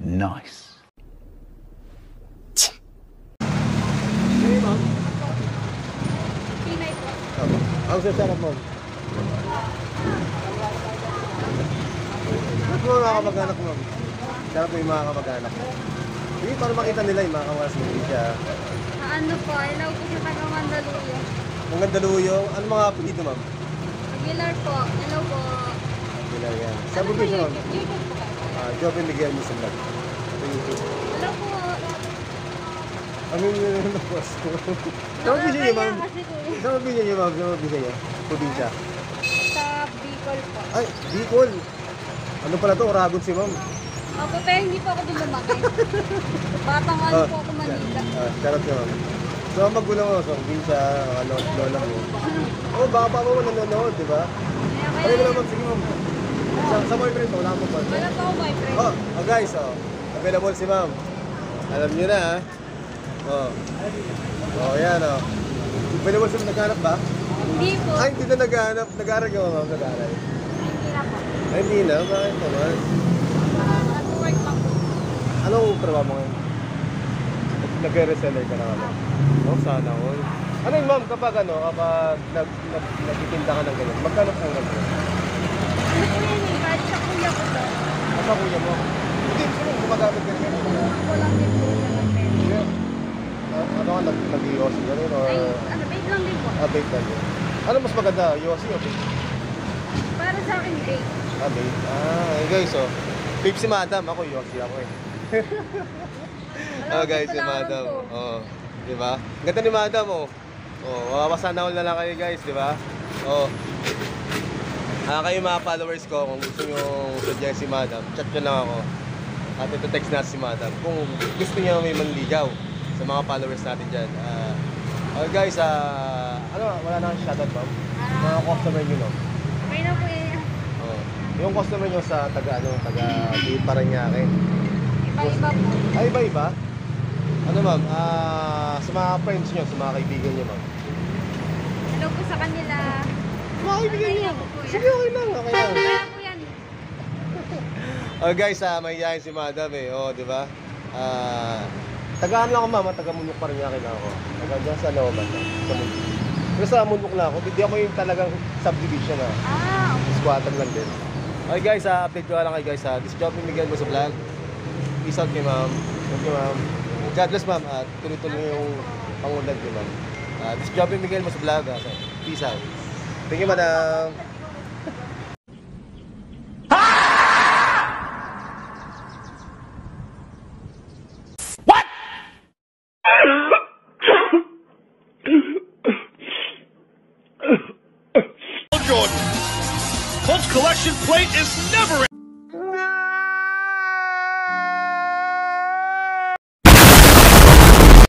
Nice. Hey, ma'am. Pinay po. Ang sasarap mo. Ba't mo mga kamag-anak mo? Sarap mo yung mga kamag-anak mo. Hindi, para makita nila yung mga kawas mo siya. Ano po, ilaw po sa taga Mandaluyong. Ang Mandaluyong, ano mga apelido, ma'am? Aguilar po, ilaw po. Aguilar yan. Sa Ano po probinsya, ma'am? YouTube po kayo? Joby Miguel Musulag. Sa YouTube. Hello po. Ano yung napos ko? Sa probinsya niyo, ma'am? Sa probinsya niyo, ma'am? Sa probinsya niyo? Probinsya. Sa Bicol po. Ay, Bicol. Ano pala to? Oragon si ma'am. Opo, pero hindi po ako doon lumaki. Batang ano po ako Manila. Charot ka, ma'am. So, ang magulang mo, so, probinsya, ano, lola mo. Oh, baka pa mo nanonood, di ba? Ano Kaya ka naman, sige ma'am. Sa boyfriend mo, wala mo boyfriend. wala po ako boyfriend. Oh, guys, available si ma'am. Alam niyo na, ha? Oh. Oh, yan, oh. Available si ma'am, naghanap ba? Hindi po. Ay, hindi na naghanap. Nag-aaral ka, ma'am, nag-aaral. Hindi na po. Ay, hindi na. Bakit naman? Nag-work lang po. Anong trabaho mo ngayon? Nag-reseller ka na nga ba? Oh, sana all. Ano yun, ma'am, kapag nagtitinda ka ng ganun, magkano po lang? Ano po yan eh, kahit sa kuya ko to. Ano sa kuya mo? Hindi, sino gumagamit ka rin? Ako lang din po siya ng pera. Ano ka, nag-iossi ka rin? Or... Ay, ano, bait lang din po. Bait lang yun. Ano mas maganda, iossi o bait? Para sa akin, bait. Bait. Guys, oh. Babe si madam, ako iossi ako eh. Guys, si madam. Oh, di ba? Ganda ni madam, oh. Oh, mapapasana all na lang kayo guys, di ba? Oh. Kayo mga followers ko, kung gusto nyo sadyain si madam, chat nyo lang ako. At ito text na si madam. Kung gusto nyo may manligaw sa mga followers natin dyan. Guys, ano, wala na kang shoutout, ma'am? Mga customer nyo, no? Okay na po eh. Oh. Yung customer nyo sa taga di Parañaque. Iba-iba po. Ay, iba-iba? Ano, ma'am? Sa mga friends nyo, sa mga kaibigan nyo, ma'am? Hello po sa kanila. Mga kaibigan nyo? Ako po yan. Sige, okay lang, okay lang. Kaya po yan. Guys, mahihayin si madam eh. Oh, di ba? Tagaan lang ako, ma'am. Taga Munok Parañaque na ako. Taga dyan sa Looban. Sa Munok. Pero sa Munok lang ako. Hindi ako yung talagang subdivision na. Okay. Squatan lang din. Okay guys, update ko lang kayo guys. This is Joby Miguel mo sa vlog. Peace out kay ma'am. Thank you, ma'am. God bless, ma'am. At tuloy-tuloy yung pangulag niyo, ma'am. This is Joby Miguel mo sa vlog. Peace out. Thank you, madam. Jordan. Colts collection plate is never